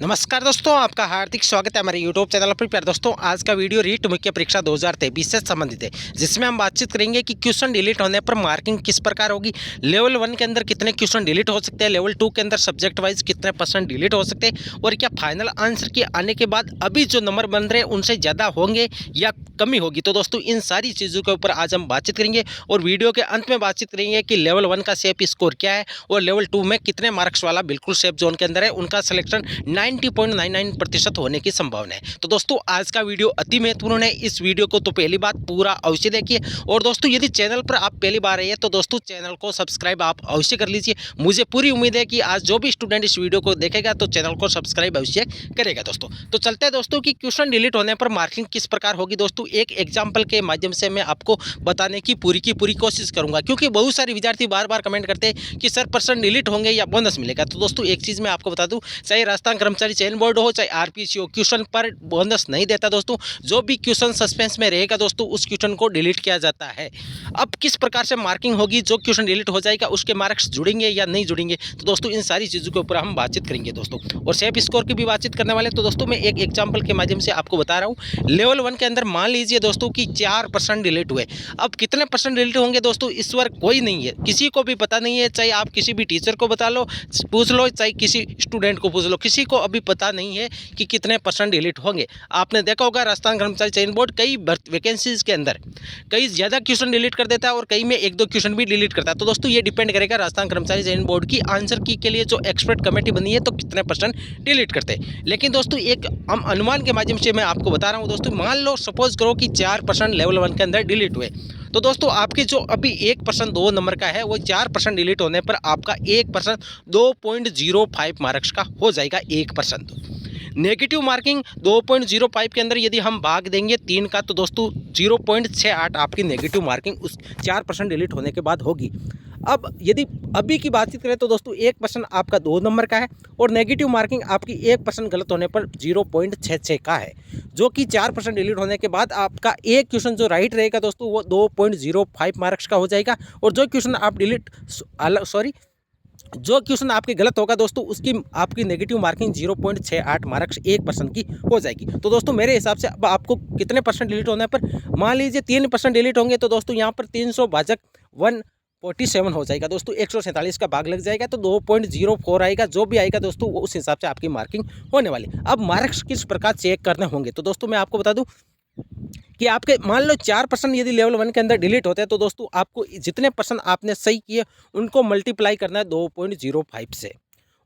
नमस्कार दोस्तों, आपका हार्दिक स्वागत है हमारे यूट्यूब चैनल पर। प्यारे दोस्तों, आज का वीडियो रीट मुख्य परीक्षा 2023 से संबंधित है, जिसमें हम बातचीत करेंगे कि क्वेश्चन डिलीट होने पर मार्किंग किस प्रकार होगी। लेवल 1 के अंदर कितने क्वेश्चन डिलीट हो सकते हैं, लेवल 2 के अंदर सब्जेक्ट वाइज कितने परसेंट डिलीट हो सकते हैं, और क्या फाइनल आंसर के आने के बाद अभी जो नंबर बन रहे हैं उनसे ज़्यादा होंगे या कमी होगी। तो दोस्तों, इन सारी चीज़ों के ऊपर आज हम बातचीत करेंगे और वीडियो के अंत में बातचीत करेंगे कि लेवल 1 का सेफ स्कोर क्या है और लेवल 2 में कितने मार्क्स वाला बिल्कुल सेफ जोन के अंदर है, उनका सिलेक्शन 90.99% होने की संभावना है। तो दोस्तों, आज का वीडियो अति महत्वपूर्ण है। इस वीडियो को तो पहली बात पूरा अवश्य देखिए, और दोस्तों यदि चैनल पर आप पहली बार आए हैं तो दोस्तों चैनल को सब्सक्राइब आप अवश्य कर लीजिए। मुझे पूरी उम्मीद है कि आज जो भी स्टूडेंट इस वीडियो को देखेगा तो चैनल को सब्सक्राइब अवश्य करेगा। दोस्तों तो चलते हैं दोस्तों कि क्वेश्चन डिलीट होने पर मार्किंग किस प्रकार होगी। दोस्तों, एक एग्जाम्पल के माध्यम से मैं आपको बताने की पूरी कोशिश करूंगा, क्योंकि बहुत सारे विद्यार्थी बार बार कमेंट करते हैं कि सर परसेंट डिलीट होंगे या बोनस मिलेगा। तो दोस्तों, एक चीज़ मैं आपको बता दूं, चाहे राजस्थान कर्मचारी चयन बोर्ड हो चाहे आरपीसी हो, क्वेश्चन पर बोनस नहीं देता। दोस्तों, जो भी क्वेश्चन सस्पेंस में रहेगा दोस्तों उस क्वेश्चन को डिलीट किया जाता है। अब किस प्रकार से मार्किंग होगी, जो क्वेश्चन डिलीट हो जाएगा उसके मार्क्स जुड़ेंगे या नहीं जुड़ेंगे, तो दोस्तों इन सारी चीज़ों के ऊपर हम बातचीत करेंगे दोस्तों, और सेफ स्कोर की भी बातचीत करने वाले। तो दोस्तों, मैं एक एग्जाम्पल के माध्यम से आपको बता रहा हूँ। लेवल 1 के अंदर मान लीजिए दोस्तों कि 4% डिलीट हुए। अब कितने परसेंट डिलीट होंगे दोस्तों, इस बार कोई नहीं है, किसी को भी पता नहीं है। चाहे आप किसी भी टीचर को बता लो, पूछ लो, चाहे किसी स्टूडेंट को पूछ लो, किसी को अभी पता नहीं है कि कितने परसेंट डिलीट होंगे। आपने देखा होगा राजस्थान कर्मचारी चयन बोर्ड कई वैकेंसीज के अंदर कई ज़्यादा क्वेश्चन डिलीट कर देता है और कई में 1-2 क्वेश्चन भी डिलीट करता है। तो दोस्तों, ये डिपेंड करेगा राजस्थान कर्मचारी चयन बोर्ड की आंसर की के लिए जो एक्सपर्ट कमेटी बनी है तो कितने परसेंट डिलीट करते हैं। लेकिन दोस्तों, एक हम अनुमान के माध्यम से मैं आपको बता रहा हूँ। दोस्तों, मान लो सपोज करो कि 4% लेवल 1 के अंदर डिलीट हुए, तो दोस्तों आपके जो अभी 1% 2 नंबर का है वो 4% डिलीट होने पर आपका 1% 2.05 मार्क्स का हो जाएगा। 1% नेगेटिव मार्किंग 2.05 के अंदर यदि हम भाग देंगे 3 का, तो दोस्तों 0.68 आपकी नेगेटिव मार्किंग उस 4% डिलीट होने के बाद होगी। अब यदि अभी की बातचीत करें तो दोस्तों 1% आपका 2 नंबर का है और नेगेटिव मार्किंग आपकी 1% गलत होने पर 0.66 का है, जो कि 4% डिलीट होने के बाद आपका एक क्वेश्चन जो राइट रहेगा दोस्तों वो 2.05 मार्क्स का हो जाएगा, और जो क्वेश्चन आप जो क्वेश्चन आपके गलत होगा दोस्तों उसकी आपकी नेगेटिव मार्किंग 0.68 मार्क्स 1% की हो जाएगी। तो दोस्तों, मेरे हिसाब से अब आपको कितने परसेंट डिलीट होने पर, मान लीजिए 3% डिलीट होंगे तो दोस्तों यहाँ पर 300 भाजक 147 हो जाएगा। दोस्तों 147 का भाग लग जाएगा तो 2.04 आएगा। जो भी आएगा दोस्तों वो उस हिसाब से आपकी मार्किंग होने वाली। अब मार्क्स किस प्रकार चेक करने होंगे, तो दोस्तों मैं आपको बता दूं कि आपके मान लो 4% यदि लेवल 1 के अंदर डिलीट होते हैं तो दोस्तों आपको जितने परसेंट आपने सही किए उनको मल्टीप्लाई करना है 2.05 से,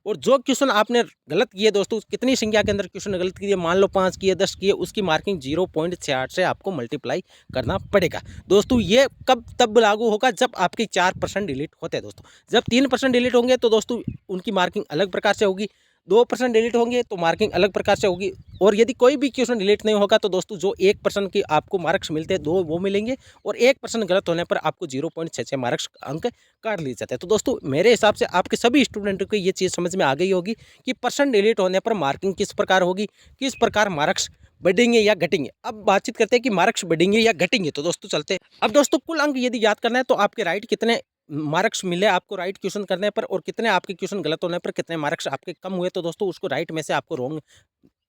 और जो क्वेश्चन आपने गलत किए दोस्तों, कितनी संख्या के अंदर क्वेश्चन गलत किए, मान लो 5 किए 10 किए, उसकी मार्किंग 0.68 से आपको मल्टीप्लाई करना पड़ेगा। दोस्तों ये कब तब लागू होगा जब आपके 4% डिलीट होते हैं। दोस्तों जब 3% डिलीट होंगे तो दोस्तों उनकी मार्किंग अलग प्रकार से होगी, 2% डिलीट होंगे तो मार्किंग अलग प्रकार से होगी, और यदि कोई भी क्वेश्चन डिलीट नहीं होगा तो दोस्तों जो 1% की आपको मार्क्स मिलते हैं 2 वो मिलेंगे, और 1% गलत होने पर आपको 0.66 मार्क्स अंक काट लिए जाते हैं। तो दोस्तों मेरे हिसाब से आपके सभी स्टूडेंटों को ये चीज़ समझ में आ गई होगी कि परसेंट डिलीट होने पर मार्किंग किस प्रकार होगी, किस प्रकार मार्क्स बढ़ेंगे या घटेंगे। अब बातचीत करते हैं कि मार्क्स बढ़ेंगे या घटेंगे। तो दोस्तों चलते हैं। अब दोस्तों कुल अंक यदि याद करना है तो आपके राइट कितने मार्क्स मिले आपको राइट क्वेश्चन करने पर, और कितने आपके क्वेश्चन गलत होने पर कितने मार्क्स आपके कम हुए, तो दोस्तों उसको राइट में से आपको रॉन्ग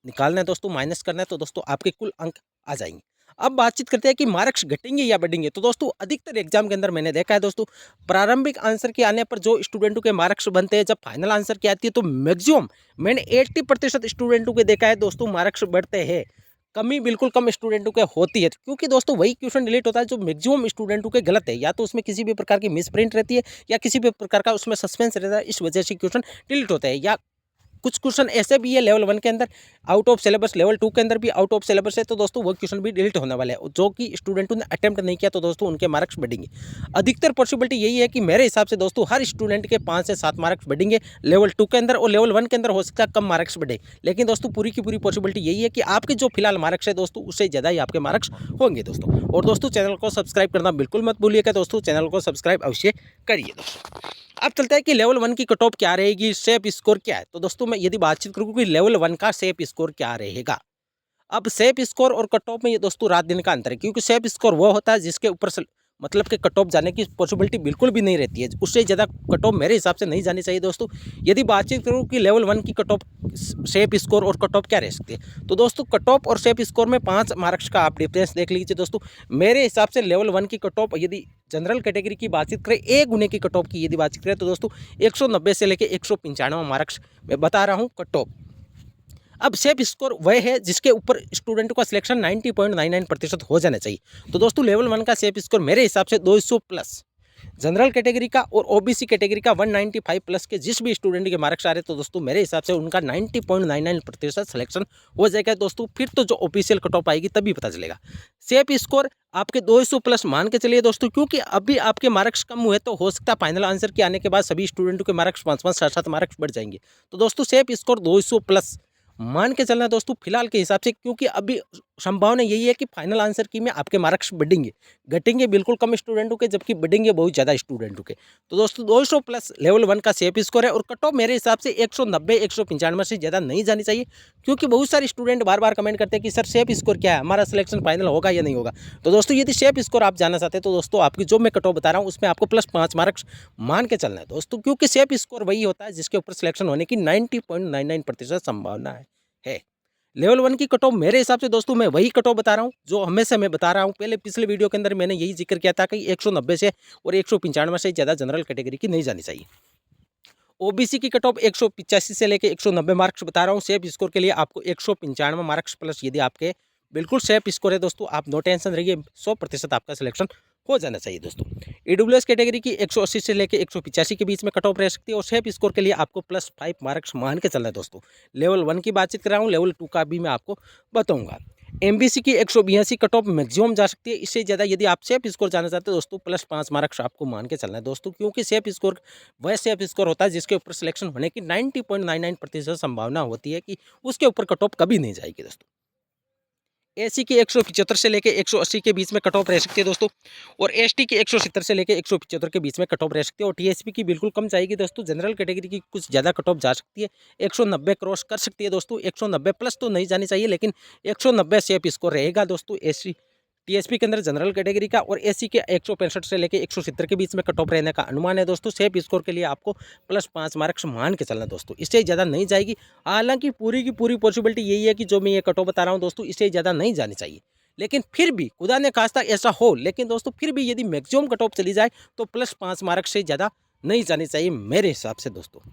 निकालना है दोस्तों, माइनस करना है, तो दोस्तों आपके कुल अंक आ जाएंगे। अब बातचीत करते हैं कि मार्क्स घटेंगे या बढ़ेंगे। तो दोस्तों अधिकतर एग्जाम के अंदर मैंने देखा है दोस्तों, प्रारंभिक आंसर के आने पर जो स्टूडेंटों के मार्क्स बनते हैं, जब फाइनल आंसर की आती है तो मैक्सिमम मैंने 80% स्टूडेंटों के देखा है दोस्तों मार्क्स बढ़ते हैं। कमी बिल्कुल कम स्टूडेंटों के होती है, क्योंकि दोस्तों वही क्वेश्चन डिलीट होता है जो मैक्सिमम स्टूडेंटों के गलत है, या तो उसमें किसी भी प्रकार की मिस प्रिंट रहती है या किसी भी प्रकार का उसमें सस्पेंस रहता है, इस वजह से क्वेश्चन डिलीट होता है। या कुछ क्वेश्चन ऐसे भी है लेवल 1 के अंदर आउट ऑफ सिलेबस, लेवल 2 के अंदर भी आउट ऑफ सिलेबस है, तो दोस्तों वो क्वेश्चन भी डिलीट होने वाले हैं जो कि स्टूडेंटों ने अटेम्प्ट नहीं किया, तो दोस्तों उनके मार्क्स बढ़ेंगे। अधिकतर पॉसिबिलिटी यही है कि मेरे हिसाब से दोस्तों हर स्टूडेंट के 5 से 7 मार्क्स बढ़ेंगे लेवल 2 के अंदर, और लेवल 1 के अंदर हो सकता है कम मार्क्स बढ़े, लेकिन दोस्तों पूरी की पूरी पॉसिबिलिटी यही है कि आपके जो फिलहाल मार्क्स है दोस्तों उससे ज़्यादा ही आपके मार्क्स होंगे दोस्तों। और दोस्तों चैनल को सब्सक्राइब करना बिल्कुल मत भूलिएगा दोस्तों, चैनल को सब्सक्राइब अवश्य करिए दोस्तों। अब चलता है कि लेवल 1 की कट ऑफ क्या रहेगी, सेफ स्कोर क्या है। तो दोस्तों मैं यदि बातचीत करूँ कि लेवल 1 का सेफ स्कोर क्या रहेगा, अब सेफ स्कोर और कट ऑफ में ये दोस्तों रात दिन का अंतर है, क्योंकि सेफ स्कोर वो होता है जिसके ऊपर मतलब कि कट ऑफ जाने की पॉसिबिलिटी बिल्कुल भी नहीं रहती है। उससे ज़्यादा कट ऑफ मेरे हिसाब से नहीं जानी चाहिए दोस्तों। यदि बातचीत करूँ कि लेवल 1 की कट ऑफ शेप स्कोर और कट ऑफ क्या रह सकती है, तो दोस्तों कट ऑफ और शेप स्कोर में 5 मार्क्स का आप डिफरेंस देख लीजिए दोस्तों। मेरे हिसाब से लेवल 1 की कट ऑफ यदि जनरल कैटेगरी की बातचीत करें, ए गुने की कट ऑफ की यदि बातचीत करें, तो दोस्तों 190 से लेकर 195 मार्क्स मैं बता रहा हूँ कट ऑफ। अब सेफ स्कोर वह है जिसके ऊपर स्टूडेंट का सिलेक्शन 90.99% हो जाना चाहिए। तो दोस्तों लेवल 1 का सेफ स्कोर मेरे हिसाब से 200 प्लस, जनरल कैटेगरी का और ओबीसी कैटेगरी का 195 प्लस के जिस भी स्टूडेंट के मार्क्स आ रहे, तो दोस्तों मेरे हिसाब से उनका 90.99% सिलेक्शन हो जाएगा दोस्तों। फिर तो जो ऑफिशियल कट ऑफ आएगी तभी पता चलेगा। सेफ स्कोर आपके 200 प्लस मान के चलिए दोस्तों, क्योंकि अभी आपके मार्क्स कम हुए तो हो सकता है फाइनल आंसर के आने के बाद सभी स्टूडेंटों के मार्क्स 5-5, 7-7 मार्क्स बढ़ जाएंगे। तो दोस्तों सेफ स्कोर 200 प्लस मान के चलना दोस्तों फिलहाल के हिसाब से, क्योंकि अभी संभावना यही है कि फाइनल आंसर की में आपके मार्क्स बढ़ेंगे, घटेंगे बिल्कुल कम स्टूडेंटों के, जबकि बढ़ेंगे बहुत ज़्यादा स्टूडेंटों के। तो दोस्तों 200 प्लस लेवल 1 का सेफ स्कोर है। और कट ऑफ मेरे हिसाब से 190, 195 से ज़्यादा नहीं जानी चाहिए, क्योंकि बहुत सारे स्टूडेंट बार बार कमेंट करते हैं कि सर सेफ स्कोर क्या है, हमारा सिलेक्शन फाइनल होगा या नहीं होगा। तो दोस्तों यदि सेफ स्कोर आप जानना चाहते हैं, तो दोस्तों आपकी जो मैं कट ऑफ बता रहा हूँ उसमें आपको प्लस 5 मार्क्स मान के चलना है दोस्तों, क्योंकि सेफ स्कोर वही होता है जिसके ऊपर सिलेक्शन होने की 90.99% संभावना है। लेवल 1 की कट ऑफ मेरे हिसाब से दोस्तों मैं वही कट ऑफ बता रहा हूँ जो हमेशा मैं बता रहा हूँ। पहले पिछले वीडियो के अंदर मैंने यही जिक्र किया था कि 190 से और 195 से ज़्यादा जनरल कैटेगरी की नहीं जानी चाहिए। ओबीसी की कट ऑफ 185 से लेकर 190 मार्क्स बता रहा हूँ। सेफ स्कोर के लिए आपको 195 मार्क्स प्लस यदि आपके बिल्कुल सेफ स्कोर है दोस्तों, आप नो टेंशन रहिए, 100% आपका सिलेक्शन हो जाना चाहिए दोस्तों। ईडब्ल्यूएस कैटेगरी की 180 से लेकर 185 के बीच में कट ऑफ रह सकती है और सेफ स्कोर के लिए आपको प्लस 5 मार्क्स मान के चलना है दोस्तों। लेवल 1 की बातचीत कर रहा हूँ, लेवल 2 का भी मैं आपको बताऊंगा। एमबीसी की 182 कट ऑफ मैक्सिमम जा सकती है, इससे ज़्यादा यदि आप सेफ स्कोर जाना चाहते हैं दोस्तों, प्लस 5 मार्क्स आपको मान के चलना है दोस्तों, क्योंकि सेफ स्कोर वह सेफ स्कोर होता है जिसके ऊपर सिलेक्शन होने की 90.99% संभावना होती है कि उसके ऊपर कट ऑफ कभी नहीं जाएगी दोस्तों। एसी की 175 से लेकर 180 के बीच में कट ऑफ रह सकती है दोस्तों, और एसटी की 170 से लेकर 175 के बीच में कट ऑफ रह सकती है, और टीएसपी की बिल्कुल कम जाएगी दोस्तों। जनरल कैटेगरी की कुछ ज़्यादा कट ऑफ जा सकती है, 190 क्रॉस कर सकती है दोस्तों। 190 प्लस तो नहीं जानी चाहिए, लेकिन 190 सेफ स्कोर रहेगा दोस्तों एससी टीएसपी के अंदर जनरल कैटेगरी का, और एससी के 165 से लेकर 170 के बीच में कट ऑफ रहने का अनुमान है दोस्तों। सेफ स्कोर के लिए आपको प्लस 5 मार्क्स मान के चलना दोस्तों, इससे ज़्यादा नहीं जाएगी। हालांकि पूरी की पूरी पॉसिबिलिटी यही है कि जो मैं ये कट ऑफ बता रहा हूँ दोस्तों, इससे ज़्यादा नहीं जानी चाहिए, लेकिन फिर भी खुदा ने खास्ता ऐसा हो, लेकिन दोस्तों फिर भी यदि मैक्सिमम कट ऑफ चली जाए तो प्लस 5 मार्क्स से ज़्यादा नहीं जानी चाहिए मेरे हिसाब से दोस्तों।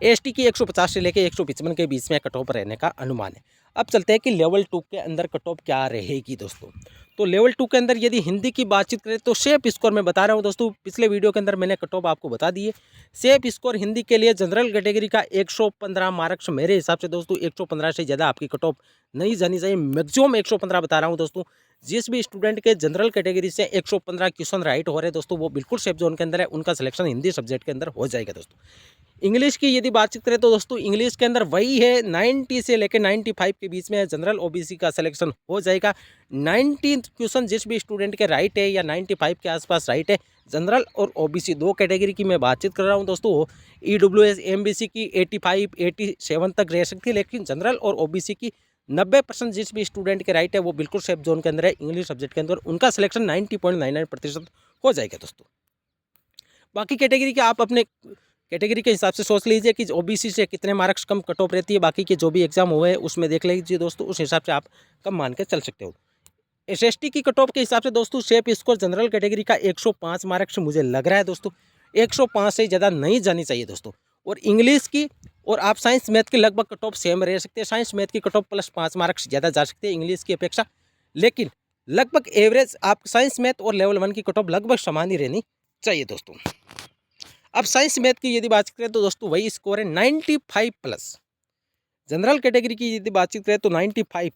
एसटी की 150 से लेकर 155 के बीच में कट ऑफ रहने का अनुमान है। अब चलते हैं कि लेवल 2 के अंदर कट ऑफ क्या रहेगी दोस्तों। तो लेवल 2 के अंदर यदि हिंदी की बातचीत करें तो सेफ स्कोर मैं बता रहा हूं दोस्तों, पिछले वीडियो के अंदर मैंने कट ऑफ आपको बता दिए। सेफ स्कोर हिंदी के लिए जनरल कैटेगरी का 115 मार्क्स मेरे हिसाब से दोस्तों, 115 से ज़्यादा आपकी कट ऑफ नहीं जानी चाहिए, मैक्सिमम 115 बता रहा हूँ दोस्तों। जिस भी स्टूडेंट के जनरल कैटेगरी से 115 क्वेश्चन राइट हो रहे दोस्तों, वो बिल्कुल सेफ जोन के अंदर है, उनका सिलेक्शन हिंदी सब्जेक्ट के अंदर हो जाएगा दोस्तों। इंग्लिश की यदि बातचीत करें तो दोस्तों इंग्लिश के अंदर वही है, 90 से लेकर 95 के बीच में जनरल ओबीसी का सिलेक्शन हो जाएगा। 90 क्वेश्चन जिस भी स्टूडेंट के राइट है या 95 के आसपास राइट है, जनरल और ओबीसी दो कैटेगरी की मैं बातचीत कर रहा हूं दोस्तों। ईडब्ल्यूएस एमबीसी की 85, 87 तक रह सकती है, लेकिन जनरल और ओबीसी की 90% जिस भी स्टूडेंट के राइट है वो बिल्कुल सेफ जोन के अंदर है। इंग्लिश सब्जेक्ट के अंदर उनका सिलेक्शन 90.99% हो जाएगा दोस्तों। बाकी कैटेगरी के आप अपने कैटेगरी के हिसाब से सोच लीजिए कि ओबीसी से कितने मार्क्स कम कट ऑफ रहती है, बाकी के जो भी एग्जाम हुए हैं उसमें देख लीजिए दोस्तों, उस हिसाब से आप कम मान के चल सकते हो। एसएसटी की कट ऑफ के हिसाब से दोस्तों सेफ स्कोर जनरल कैटेगरी का 105 मार्क्स मुझे लग रहा है दोस्तों, 105 से ज़्यादा नहीं जानी चाहिए दोस्तों। और इंग्लिश की और आप साइंस मैथ की लगभग कट ऑफ सेम रह सकते हैं, साइंस मैथ की कट ऑफ प्लस 5 मार्क्स ज़्यादा जा सकते हैं इंग्लिश की अपेक्षा, लेकिन लगभग एवरेज आप साइंस मैथ और लेवल 1 की कट ऑफ लगभग समान ही रहनी चाहिए दोस्तों। अब साइंस मैथ की यदि बात करें तो दोस्तों वही स्कोर है 95 प्लस। जनरल कैटेगरी की यदि बातचीत करें तो 95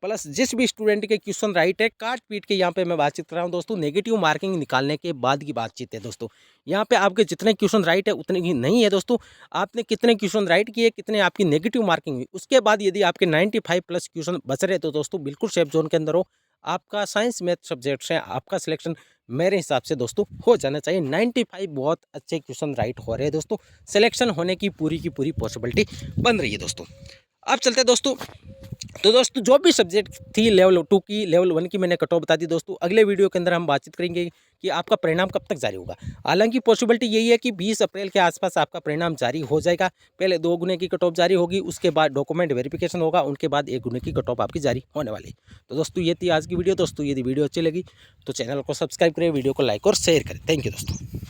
प्लस जिस भी स्टूडेंट के क्वेश्चन राइट है, काट पीट के यहाँ पे मैं बातचीत कर रहा हूँ दोस्तों, नेगेटिव मार्किंग निकालने के बाद की बातचीत है दोस्तों। यहाँ पे आपके जितने क्वेश्चन राइट है उतने ही नहीं है दोस्तों, आपने कितने क्वेश्चन राइट किए, कितने आपकी नेगेटिव मार्किंग हुई, उसके बाद यदि आपके 95 प्लस क्वेश्चन बच रहे तो दोस्तों बिल्कुल सेफ जोन के अंदर हो, आपका साइंस मैथ सब्जेक्ट से आपका सिलेक्शन मेरे हिसाब से दोस्तों हो जाना चाहिए। 95 बहुत अच्छे क्वेश्चन राइट हो रहे हैं दोस्तों, सिलेक्शन होने की पूरी पॉसिबिलिटी बन रही है दोस्तों। अब चलते हैं दोस्तों तो दोस्तों जो भी सब्जेक्ट थी लेवल 2 की, लेवल 1 की मैंने कट ऑफ बता दी दोस्तों। अगले वीडियो के अंदर हम बातचीत करेंगे कि आपका परिणाम कब तक जारी होगा। हालांकि पॉसिबिलिटी यही है कि 20 अप्रैल के आसपास आपका परिणाम जारी हो जाएगा। पहले 2 गुने की कट ऑफ जारी होगी, उसके बाद डॉक्यूमेंट वेरिफिकेशन होगा, उनके बाद 1 गुने की कट ऑफ आपकी जारी होने वाली है। तो दोस्तों ये थी आज की वीडियो। दोस्तों यदि वीडियो अच्छी लगी तो चैनल को सब्सक्राइब करें, वीडियो को लाइक और शेयर करें। थैंक यू दोस्तों।